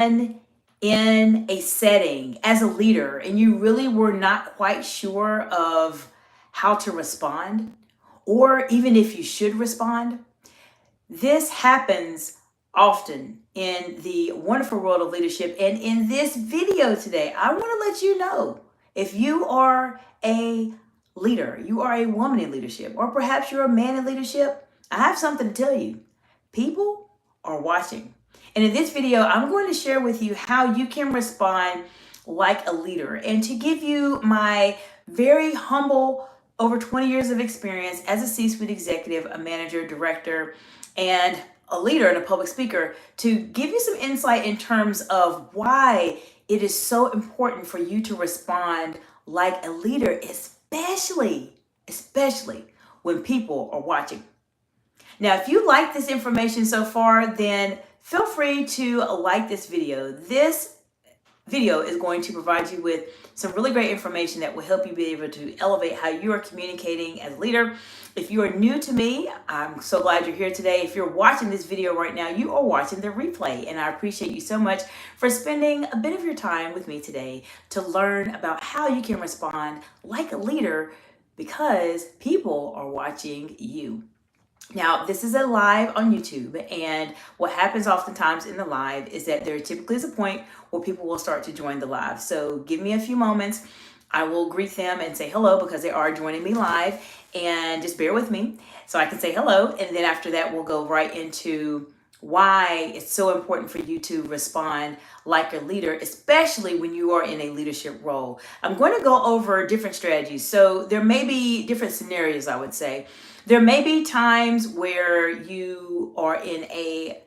in a setting as a leader and you really were not quite sure of how to respond, or even if you should respond, this happens often in the wonderful world of leadership. And in this video today, I want to let you know, if you are a leader, you are a woman in leadership, or perhaps you're a man in leadership, I have something to tell you. People are watching. And in this video, I'm going to share with you how you can respond like a leader, and to give you my very humble over 20 years of experience as a C-suite executive, a manager, director, and a leader and a public speaker, to give you some insight in terms of why it is so important for you to respond like a leader, especially when people are watching. Now, if you like this information so far, then feel free to like this video. This video is going to provide you with some really great information that will help you be able to elevate how you are communicating as a leader. If you are new to me, I'm so glad you're here today. If you're watching this video right now, you are watching the replay, and I appreciate you so much for spending a bit of your time with me today to learn about how you can respond like a leader, because people are watching you. Now, this is a live on YouTube, and what happens oftentimes in the live is that there typically is a point where people will start to join the live. So give me a few moments. I will greet them and say hello, because they are joining me live, and just bear with me so I can say hello. And then after that, we'll go right into why it's so important for you to respond like a leader, especially when you are in a leadership role. I'm going to go over different strategies. So there may be different scenarios, I would say. There may be times where you are in a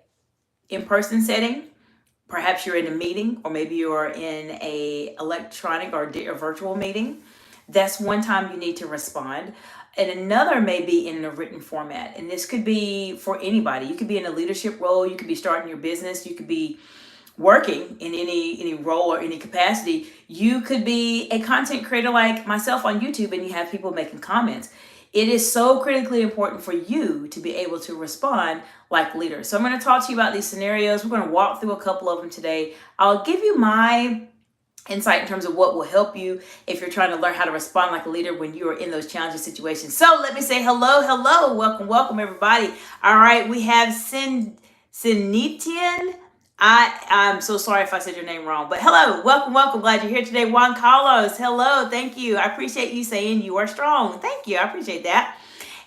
in-person setting. Perhaps you're in a meeting, or maybe you're in a electronic or a virtual meeting. That's one time you need to respond. And another may be in a written format. And this could be for anybody. You could be in a leadership role. You could be starting your business. You could be working in any role or any capacity. You could be a content creator like myself on YouTube, and you have people making comments. It is so critically important for you to be able to respond like leaders. So I'm going to talk to you about these scenarios. We're going to walk through a couple of them today. I'll give you my insight in terms of what will help you if you're trying to learn how to respond like a leader when you are in those challenging situations. So let me say hello, welcome everybody. All right, we have Sinitian. I'm so sorry if I said your name wrong, but hello, welcome. Glad you're here today. Juan Carlos, hello, thank you. I appreciate you saying you are strong. Thank you, I appreciate that.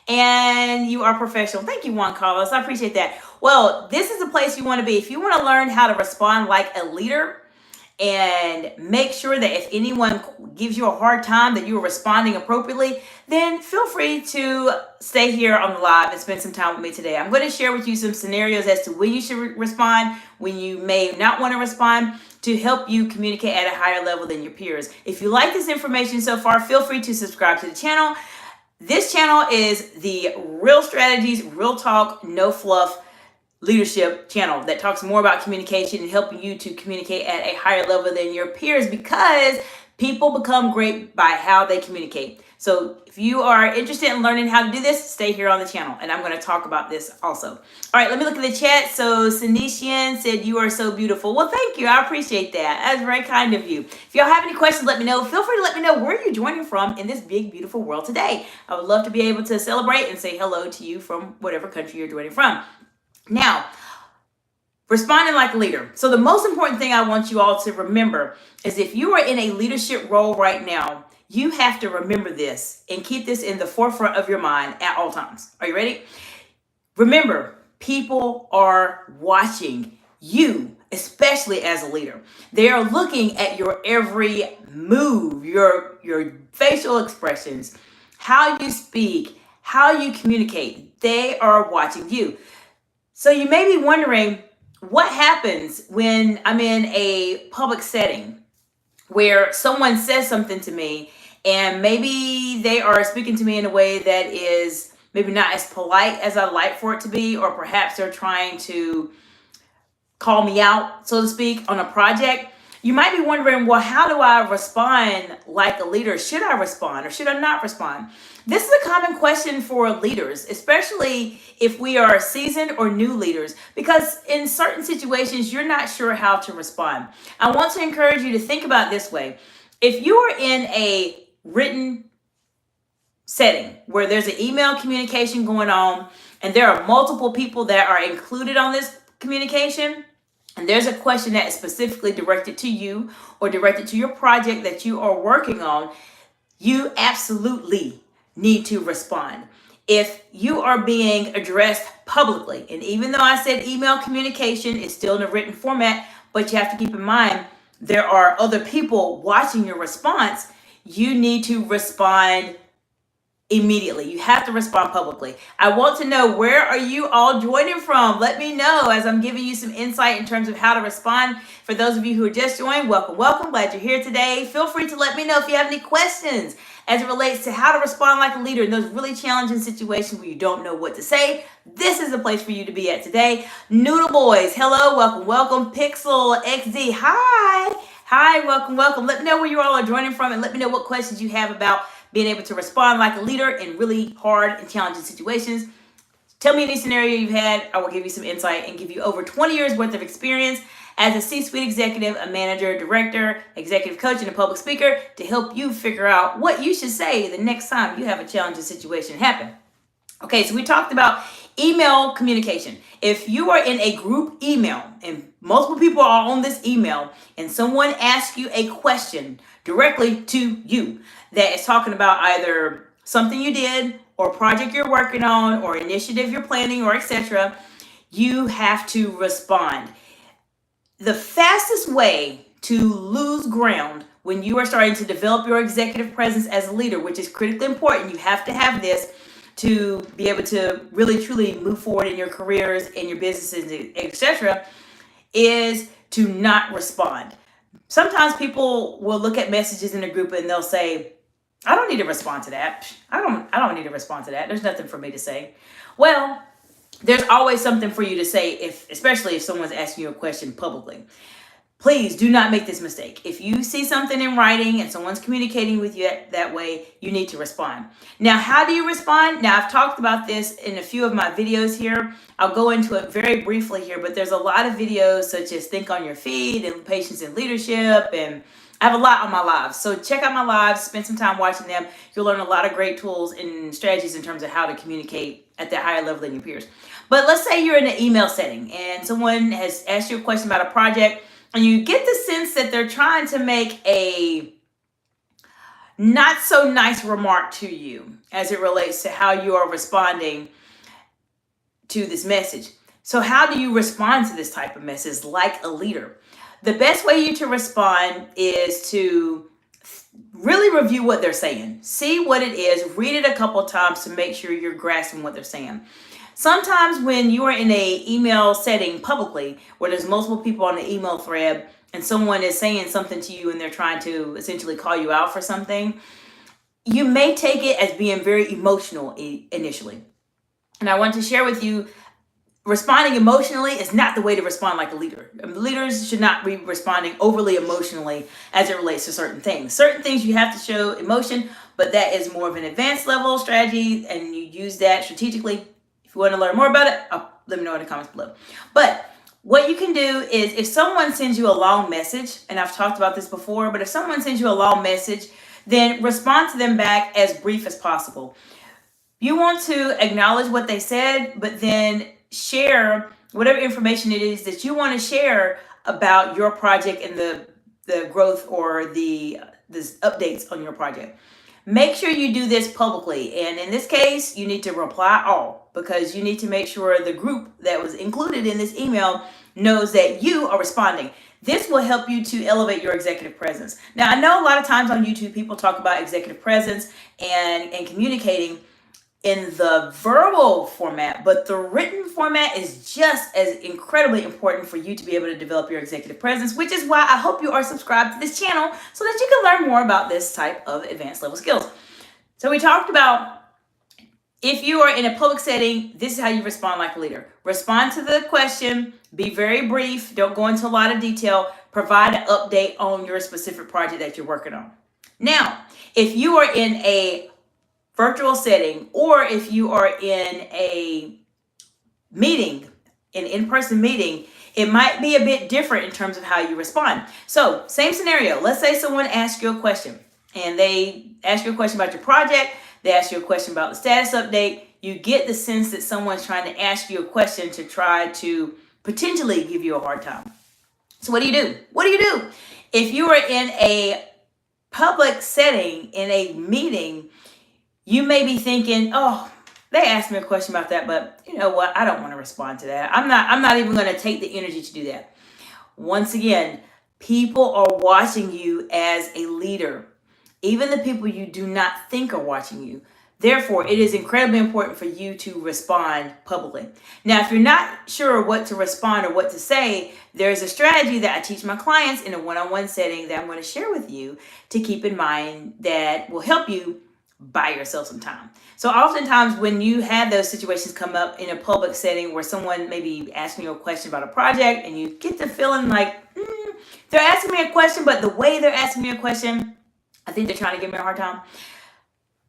And you are professional. Thank you, Juan Carlos. I appreciate that. Well, this is the place you want to be. If you want to learn how to respond like a leader, and make sure that if anyone gives you a hard time that you are responding appropriately, then feel free to stay here on the live and spend some time with me today. I'm going to share with you some scenarios as to when you should respond, when you may not want to respond, to help you communicate at a higher level than your peers. If you like this information so far, feel free to subscribe to the channel. This channel is the Real Strategies, Real Talk, No Fluff leadership channel that talks more about communication and helping you to communicate at a higher level than your peers, because people become great by how they communicate. So if you are interested in learning how to do this, stay here on the channel, and I'm going to talk about this also. All right, let me look at the chat. So Sinishian said, "You are so beautiful." Well, thank you. I appreciate that. That's very kind of you. If y'all have any questions, let me know. Feel free to let me know where you're joining from in this big, beautiful world today. I would love to be able to celebrate and say hello to you from whatever country you're joining from. Now, responding like a leader. So the most important thing I want you all to remember is, if you are in a leadership role right now, you have to remember this and keep this in the forefront of your mind at all times. Are you ready? Remember, people are watching you, especially as a leader. They are looking at your every move, your facial expressions, how you speak, how you communicate. They are watching you. So you may be wondering, what happens when I'm in a public setting where someone says something to me, and maybe they are speaking to me in a way that is maybe not as polite as I'd like for it to be, or perhaps they're trying to call me out, so to speak, on a project. You might be wondering, well, how do I respond like a leader? Should I respond or should I not respond? This is a common question for leaders, especially if we are seasoned or new leaders, because in certain situations, you're not sure how to respond. I want to encourage you to think about it this way. If you are in a written setting where there's an email communication going on and there are multiple people that are included on this communication, and there's a question that is specifically directed to you or directed to your project that you are working on, you absolutely need to respond. If you are being addressed publicly, and even though I said email communication is still in a written format, but you have to keep in mind there are other people watching your response, you need to respond immediately. You have to respond publicly. I want to know, where are you all joining from? Let me know as I'm giving you some insight in terms of how to respond. For those of you who are just joining, welcome, welcome. Glad you're here today. Feel free to let me know if you have any questions as it relates to how to respond like a leader in those really challenging situations where you don't know what to say. This is the place for you to be at today. Noodle Boys, hello, welcome, welcome. Pixel XD, hi, welcome, welcome. Let me know where you all are joining from, and let me know what questions you have about being able to respond like a leader in really hard and challenging situations. Tell me any scenario you've had. I will give you some insight and give you over 20 years worth of experience as a C-suite executive, a manager, director, executive coach, and a public speaker to help you figure out what you should say the next time you have a challenging situation happen. Okay, so we talked about email communication. If you are in a group email and multiple people are on this email and someone asks you a question directly to you that is talking about either something you did or project you're working on or initiative you're planning or etc., you have to respond. The fastest way to lose ground when you are starting to develop your executive presence as a leader, which is critically important, you have to have this to be able to really truly move forward in your careers, in your businesses, etc., is to not respond. Sometimes people will look at messages in a group and they'll say, I don't need to respond to that. I don't need to respond to that. There's nothing for me to say. Well, there's always something for you to say, especially if someone's asking you a question publicly. Please do not make this mistake. If you see something in writing and someone's communicating with you that way, you need to respond. Now, how do you respond? Now, I've talked about this in a few of my videos here. I'll go into it very briefly here, but there's a lot of videos such as Think on Your Feet and Patience in Leadership, and I have a lot on my lives. So check out my lives, spend some time watching them. You'll learn a lot of great tools and strategies in terms of how to communicate at that higher level than your peers. But let's say you're in an email setting and someone has asked you a question about a project, and you get the sense that they're trying to make a not so nice remark to you as it relates to how you are responding to this message. So how do you respond to this type of message like a leader? The best way to respond is to really review what they're saying. See what it is, read it a couple of times to make sure you're grasping what they're saying. Sometimes when you are in an email setting publicly, where there's multiple people on the email thread and someone is saying something to you and they're trying to essentially call you out for something, you may take it as being very emotional initially. And I want to share with you, responding emotionally is not the way to respond like a leader. Leaders should not be responding overly emotionally as it relates to certain things. Certain things you have to show emotion, but that is more of an advanced level strategy, and you use that strategically. If you want to learn more about it, let me know in the comments below. But what you can do is, if someone sends you a long message, and I've talked about this before, but if someone sends you a long message, then respond to them back as brief as possible. You want to acknowledge what they said, but then share whatever information it is that you want to share about your project and the growth or the updates on your project. Make sure you do this publicly. And in this case, you need to reply all, because you need to make sure the group that was included in this email knows that you are responding. This will help you to elevate your executive presence. Now, I know a lot of times on YouTube, people talk about executive presence and communicating in the verbal format, but the written format is just as incredibly important for you to be able to develop your executive presence, which is why I hope you are subscribed to this channel so that you can learn more about this type of advanced level skills. So we talked about, if you are in a public setting, this is how you respond like a leader. Respond to the question, be very brief, don't go into a lot of detail, provide an update on your specific project that you're working on. Now, if you are in a virtual setting, or if you are in a meeting, an in-person meeting, it might be a bit different in terms of how you respond. So, same scenario. Let's say someone asks you a question, and they ask you a question about your project. They ask you a question about the status update. You get the sense that someone's trying to ask you a question to try to potentially give you a hard time. So what do you do? What do you do? If you are in a public setting, in a meeting, you may be thinking, oh, they asked me a question about that, but you know what? I don't want to respond to that. I'm not even going to take the energy to do that. Once again, people are watching you as a leader. Even the people you do not think are watching you. Therefore, it is incredibly important for you to respond publicly. Now, if you're not sure what to respond or what to say, there's a strategy that I teach my clients in a one-on-one setting that I'm going to share with you to keep in mind that will help you buy yourself some time. So oftentimes when you have those situations come up in a public setting where someone may be asking you a question about a project and you get the feeling like they're asking me a question, but the way they're asking me a question, I think they're trying to give me a hard time.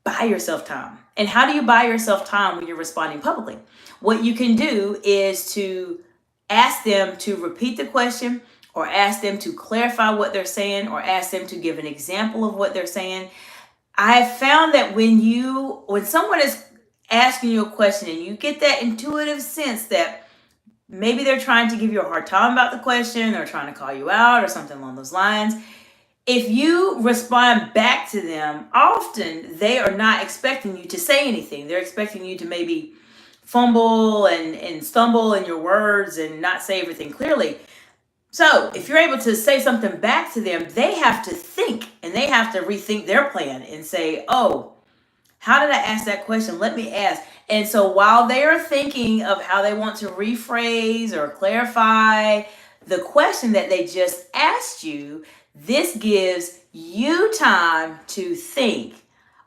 Buy yourself time. And how do you buy yourself time when you're responding publicly? What you can do is to ask them to repeat the question, or ask them to clarify what they're saying, or ask them to give an example of what they're saying. I have found that when someone is asking you a question and you get that intuitive sense that maybe they're trying to give you a hard time about the question or trying to call you out or something along those lines, if you respond back to them, often they are not expecting you to say anything. They're expecting you to maybe fumble and stumble in your words and not say everything clearly. So if you're able to say something back to them, they have to think and they have to rethink their plan and say, oh, how did I ask that question? Let me ask. And so while they are thinking of how they want to rephrase or clarify the question that they just asked you, this gives you time to think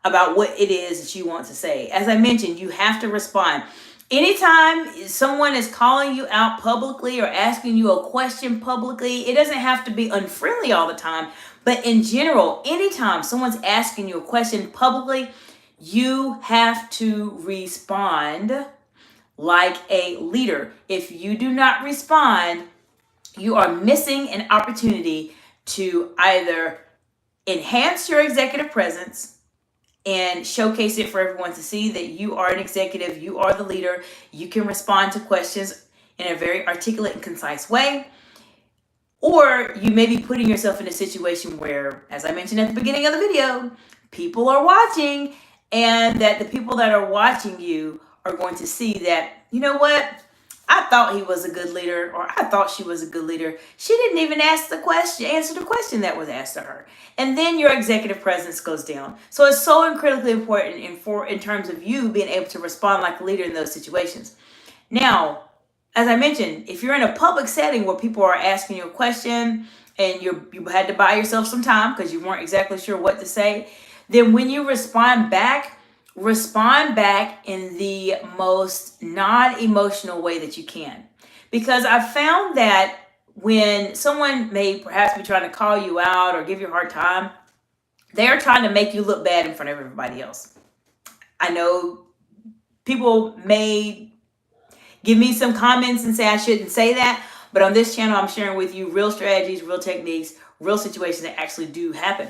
about what it is that you want to say. As I mentioned, you have to respond. Anytime someone is calling you out publicly or asking you a question publicly, it doesn't have to be unfriendly all the time, but in general, anytime someone's asking you a question publicly, you have to respond like a leader. If you do not respond, you are missing an opportunity to either enhance your executive presence and showcase it for everyone to see that you are an executive, you are the leader, you can respond to questions in a very articulate and concise way. Or you may be putting yourself in a situation where, as I mentioned at the beginning of the video, people are watching, and that the people that are watching you are going to see that, you know what? I thought he was a good leader, or I thought she was a good leader. She didn't even answer the question that was asked to her. And then your executive presence goes down. So it's so critically important in terms of you being able to respond like a leader in those situations. Now, as I mentioned, if you're in a public setting where people are asking you a question and you had to buy yourself some time because you weren't exactly sure what to say, then when you respond back in the most non-emotional way that you can. Because I've found that when someone may perhaps be trying to call you out or give you a hard time, they're trying to make you look bad in front of everybody else. I know people may give me some comments and say I shouldn't say that, but on this channel, I'm sharing with you real strategies, real techniques, real situations that actually do happen.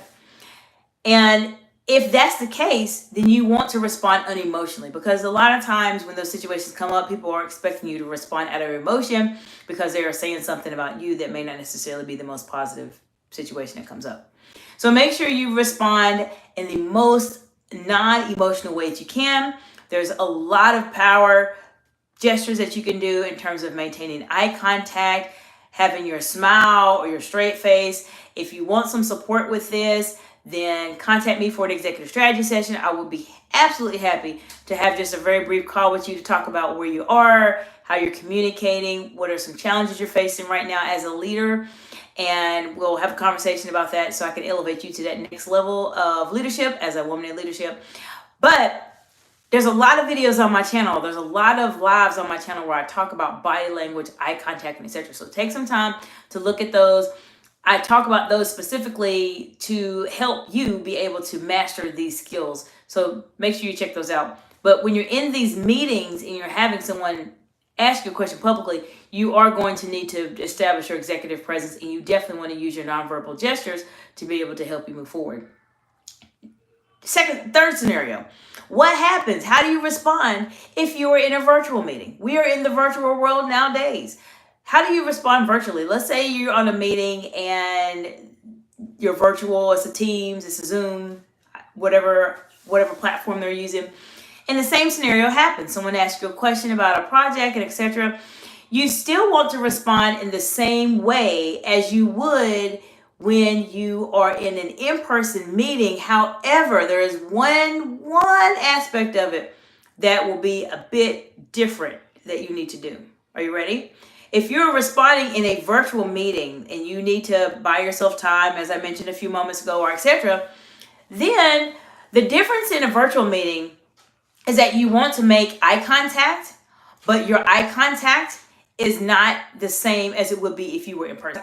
And if that's the case, then you want to respond unemotionally, because a lot of times when those situations come up, people are expecting you to respond out of emotion because they are saying something about you that may not necessarily be the most positive situation that comes up. So make sure you respond in the most non-emotional way that you can. There's a lot of power gestures that you can do in terms of maintaining eye contact, having your smile or your straight face. If you want some support with this, then contact me for an executive strategy session. I will be absolutely happy to have just a very brief call with you to talk about where you are, how you're communicating, what are some challenges you're facing right now as a leader, and we'll have a conversation about that so I can elevate you to that next level of leadership as a woman in leadership. But there's a lot of videos on my channel. There's a lot of lives on my channel where I talk about body language, eye contact, and etc. So take some time to look at those. I talk about those specifically to help you be able to master these skills. So make sure you check those out. But when you're in these meetings and you're having someone ask you a question publicly, you are going to need to establish your executive presence, and you definitely want to use your nonverbal gestures to be able to help you move forward. Third scenario. What happens? How do you respond if you are in a virtual meeting? We are in the virtual world nowadays. How do you respond virtually? Let's say you're on a meeting and you're virtual. It's a Teams, it's a Zoom, whatever platform they're using. And the same scenario happens. Someone asks you a question about a project and etc. You still want to respond in the same way as you would when you are in an in-person meeting. However, there is one aspect of it that will be a bit different that you need to do. Are you ready? If you're responding in a virtual meeting and you need to buy yourself time, as I mentioned a few moments ago, or etc., then the difference in a virtual meeting is that you want to make eye contact, but your eye contact is not the same as it would be if you were in person.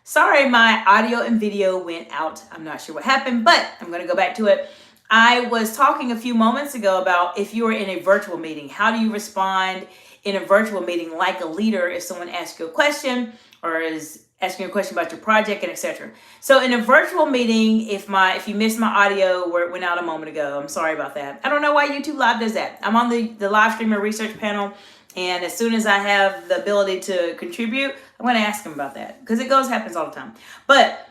Sorry, my audio and video went out. I'm not sure what happened, but I'm going to go back to it. I was talking a few moments ago about if you are in a virtual meeting, how do you respond in a virtual meeting like a leader if someone asks you a question or is asking you a question about your project and etc. So in a virtual meeting, if you missed my audio where it went out a moment ago, I'm sorry about that. I don't know why YouTube Live does that. I'm on the live streamer research panel, and as soon as I have the ability to contribute, I'm going to ask them about that because it happens all the time. But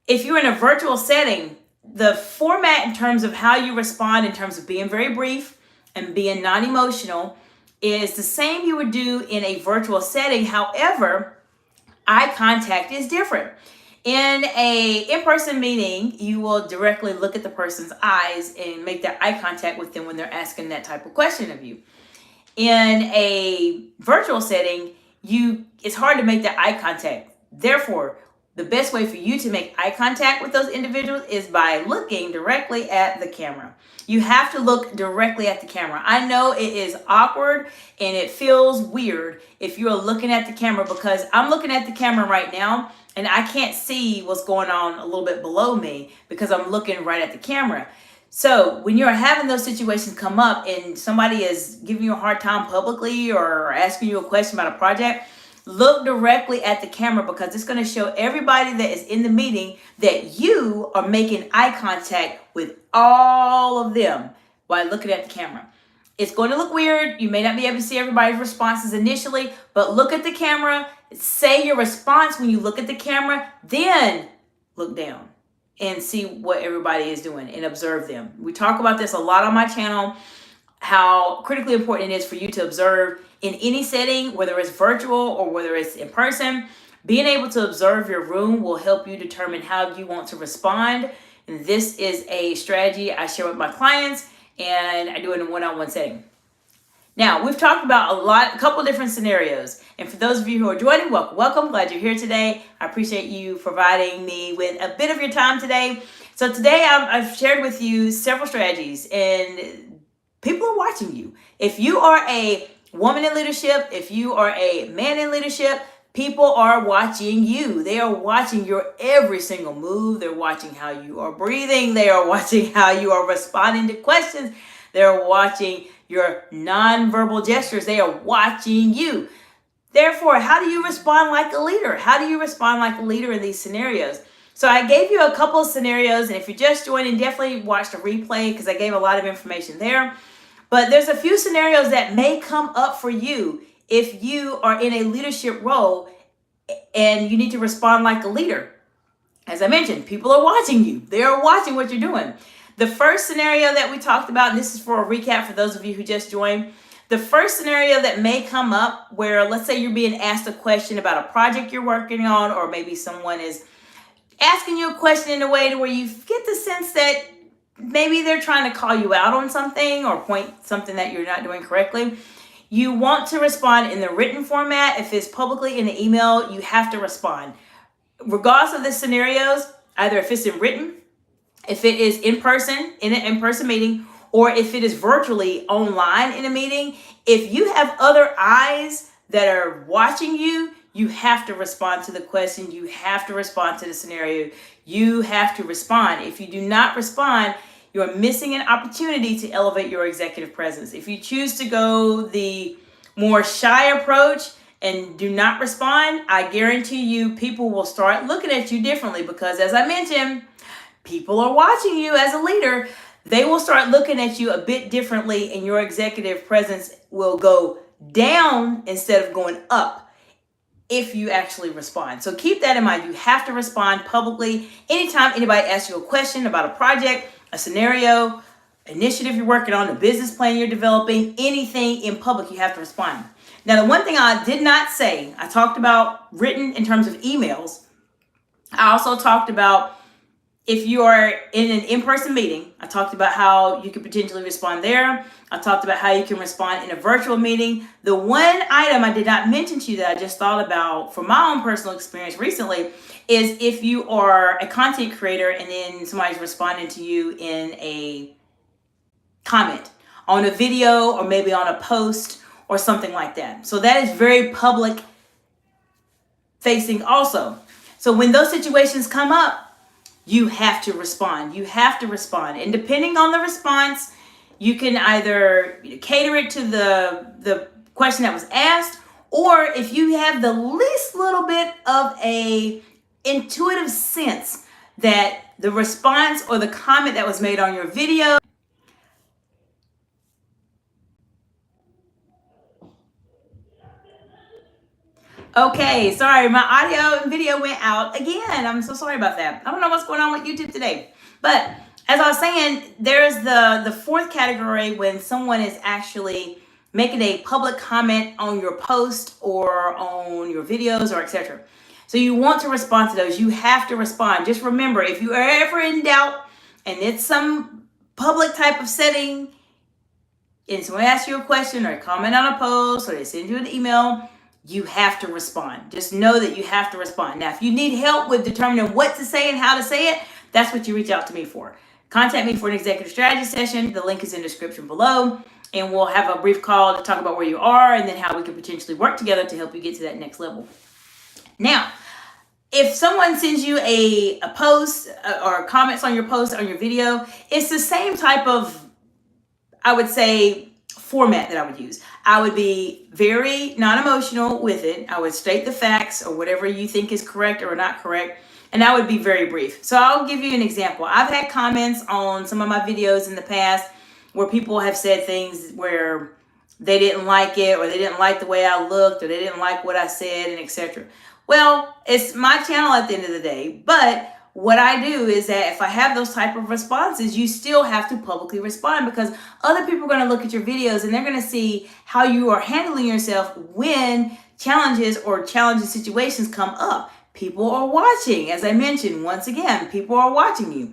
if you're in a virtual setting, the format in terms of how you respond in terms of being very brief and being non-emotional is the same you would do in a virtual setting. However, eye contact is different. In a in-person meeting, you will directly look at the person's eyes and make that eye contact with them when they're asking that type of question of you. In a virtual setting, it's hard to make that eye contact. Therefore, the best way for you to make eye contact with those individuals is by looking directly at the camera. You have to look directly at the camera. I know it is awkward and it feels weird if you're looking at the camera, because I'm looking at the camera right now and I can't see what's going on a little bit below me because I'm looking right at the camera. So when you're having those situations come up and somebody is giving you a hard time publicly or asking you a question about a project, look directly at the camera, because it's going to show everybody that is in the meeting that you are making eye contact with all of them while looking at the camera. It's going to look weird. You may not be able to see everybody's responses initially, but look at the camera, say your response when you look at the camera, then look down and see what everybody is doing and observe them. We talk about this a lot on my channel, how critically important it is for you to observe in any setting, whether it's virtual or whether it's in person. Being able to observe your room will help you determine how you want to respond. And this is a strategy I share with my clients, and I do it in a one-on-one setting. Now, we've talked about a couple different scenarios. And for those of you who are joining, welcome. Glad you're here today. I appreciate you providing me with a bit of your time today. So today I've shared with you several strategies, and people are watching you. If you are a woman in leadership, if you are a man in leadership, people are watching you. They are watching your every single move. They're watching how you are breathing. They are watching how you are responding to questions. They're watching your nonverbal gestures. They are watching you. Therefore, how do you respond like a leader? How do you respond like a leader in these scenarios? So I gave you a couple of scenarios, and if you're just joining, definitely watch the replay because I gave a lot of information there. But there's a few scenarios that may come up for you if you are in a leadership role and you need to respond like a leader. As I mentioned, people are watching you. They are watching what you're doing. The first scenario that we talked about, and this is for a recap for those of you who just joined, the first scenario that may come up where, let's say you're being asked a question about a project you're working on, or maybe someone is asking you a question in a way to where you get the sense that maybe they're trying to call you out on something or point something that you're not doing correctly. You want to respond in the written format. If it's publicly in the email, you have to respond. Regardless of the scenarios, either if it's in written, if it is in person, in an in-person meeting, or if it is virtually online in a meeting, If you have other eyes that are watching you, you have to respond to the question. You have to respond to the scenario. You have to respond. If you do not respond, you're missing an opportunity to elevate your executive presence. If you choose to go the more shy approach and do not respond, I guarantee you people will start looking at you differently, because as I mentioned, people are watching you as a leader. They will start looking at you a bit differently, and your executive presence will go down instead of going up if you actually respond. So keep that in mind. You have to respond publicly. Anytime anybody asks you a question about a project, a scenario, initiative you're working on, a business plan you're developing, anything in public, you have to respond. Now, the one thing I did not say, I talked about written in terms of emails. I also talked about if you are in an in-person meeting, I talked about how you could potentially respond there. I talked about how you can respond in a virtual meeting. The one item I did not mention to you that I just thought about from my own personal experience recently is if you are a content creator and then somebody's responding to you in a comment on a video or maybe on a post or something like that. So that is very public facing also. So when those situations come up, you have to respond. You have to respond. And depending on the response, you can either cater it to the question that was asked, or if you have the least little bit of a intuitive sense that the response or the comment that was made on your video Okay, sorry, my audio and video went out again. I'm so sorry about that. I don't know what's going on with YouTube today. But as I was saying, there's the fourth category when someone is actually making a public comment on your post or on your videos or etc. So you want to respond to those. You have to respond. Just remember, if you are ever in doubt and it's some public type of setting and someone asks you a question or comment on a post or they send you an email, you have to respond. Just know that you have to respond. Now, if you need help with determining what to say and how to say it, that's what you reach out to me for. Contact me for an executive strategy session. The link is in the description below. And we'll have a brief call to talk about where you are and then how we can potentially work together to help you get to that next level. Now, if someone sends you a post or comments on your post, on your video, it's the same type of, I would say, format that I would use. I would be very non-emotional with it. I would state the facts or whatever you think is correct or not correct, and I would be very brief. So I'll give you an example. I've had comments on some of my videos in the past where people have said things where they didn't like it or they didn't like the way I looked or they didn't like what I said and etc. Well, it's my channel at the end of the day, but what I do is that if I have those type of responses, you still have to publicly respond, because other people are going to look at your videos and they're going to see how you are handling yourself when challenges or challenging situations come up. People are watching. As I mentioned, once again, people are watching you.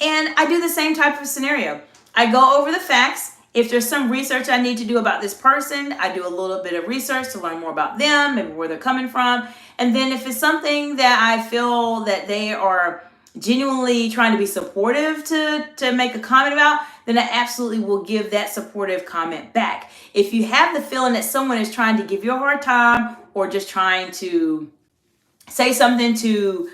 And I do the same type of scenario. I go over the facts. If there's some research I need to do about this person, I do a little bit of research to learn more about them, maybe where they're coming from. And then if it's something that I feel that they are genuinely trying to be supportive to make a comment about, then I absolutely will give that supportive comment back. If you have the feeling that someone is trying to give you a hard time or just trying to say something to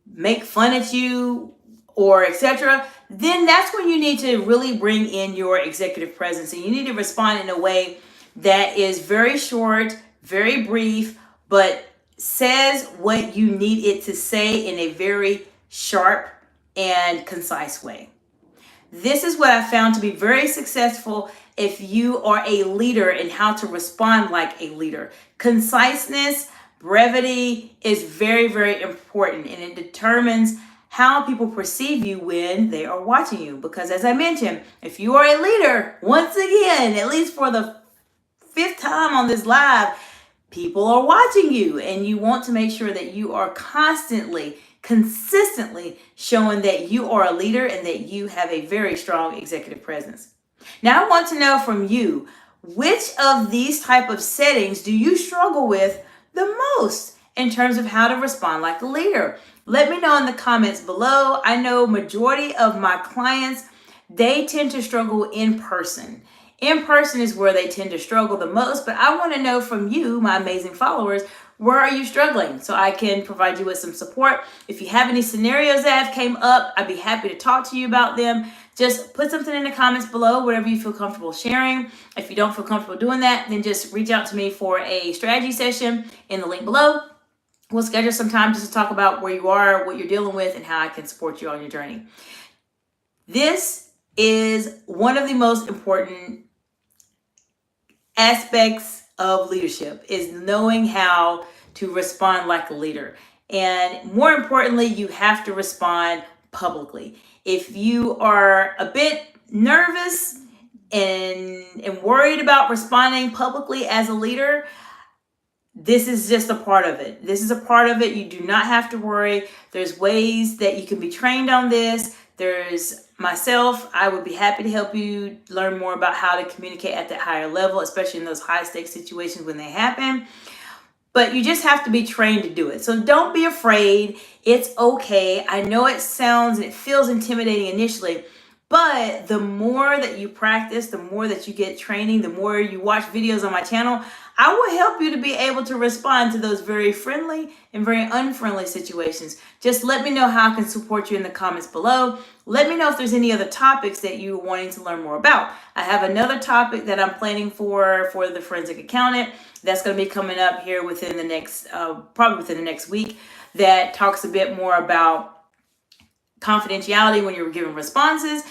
make fun at you or etc., then that's when you need to really bring in your executive presence, and you need to respond in a way that is very short, very brief, but says what you need it to say in a very sharp and concise way. This is what I found to be very successful if you are a leader and how to respond like a leader. Conciseness, brevity is very, very important, and it determines how people perceive you when they are watching you. Because as I mentioned, if you are a leader, once again, at least for the 5th time on this live, people are watching you, and you want to make sure that you are constantly, consistently showing that you are a leader and that you have a very strong executive presence. Now I want to know from you, which of these type of settings do you struggle with the most in terms of how to respond like a leader? Let me know in the comments below. I know majority of my clients, they tend to struggle in person. In person is where they tend to struggle the most, but I want to know from you, my amazing followers, where are you struggling so I can provide you with some support. If you have any scenarios that have came up, I'd be happy to talk to you about them. Just put something in the comments below, whatever you feel comfortable sharing. If you don't feel comfortable doing that, then just reach out to me for a strategy session in the link below. We'll schedule some time just to talk about where you are, what you're dealing with, and how I can support you on your journey. This is one of the most important aspects of leadership, is knowing how to respond like a leader. And more importantly, you have to respond publicly. If you are a bit nervous and worried about responding publicly as a leader, this is just a part of it. This is a part of it. You do not have to worry. There's ways that you can be trained on this. There's myself. I would be happy to help you learn more about how to communicate at that higher level, especially in those high stakes situations when they happen. But you just have to be trained to do it. So don't be afraid. It's okay. I know it sounds and it feels intimidating initially, but the more that you practice, the more that you get training, the more you watch videos on my channel, I will help you to be able to respond to those very friendly and very unfriendly situations. Just let me know how I can support you in the comments below. Let me know if there's any other topics that you're wanting to learn more about. I have another topic that I'm planning for the forensic accountant. That's going to be coming up here within the next, probably within the next week, that talks a bit more about confidentiality when you're giving responses.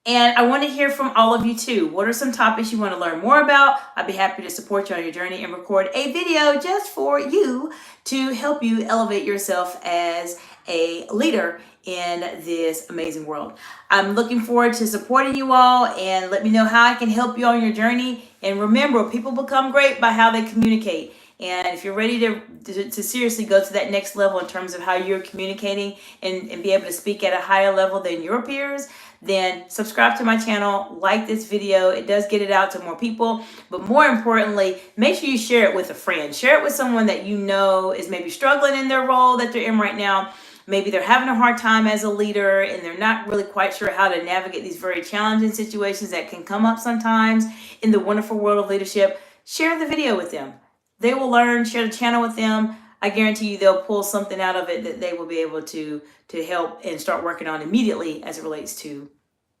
And I want to hear from all of you too. What are some topics you want to learn more about? I'd be happy to support you on your journey and record a video just for you to help you elevate yourself as a leader in this amazing world. I'm looking forward to supporting you all, and let me know how I can help you on your journey. And remember, people become great by how they communicate. And if you're ready to seriously go to that next level in terms of how you're communicating and be able to speak at a higher level than your peers, then subscribe to my channel, like this video. It does get it out to more people. But more importantly, make sure you share it with a friend. Share it with someone that you know is maybe struggling in their role that they're in right now. Maybe they're having a hard time as a leader and they're not really quite sure how to navigate these very challenging situations that can come up sometimes in the wonderful world of leadership. Share the video with them. They will learn. Share the channel with them. I guarantee you they'll pull something out of it that they will be able to help and start working on immediately as it relates to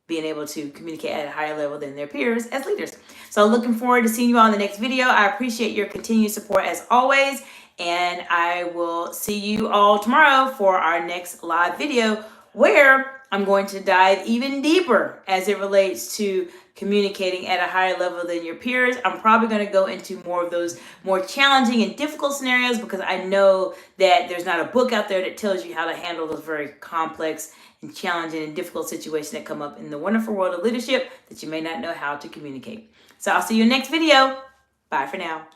being able to communicate at a higher level than their peers as leaders. So looking forward to seeing you on the next video. I appreciate your continued support as always. And I will see you all tomorrow for our next live video, where I'm going to dive even deeper as it relates to communicating at a higher level than your peers. I'm probably going to go into more of those more challenging and difficult scenarios, because I know that there's not a book out there that tells you how to handle those very complex and challenging and difficult situations that come up in the wonderful world of leadership that you may not know how to communicate. So I'll see you in the next video. Bye for now.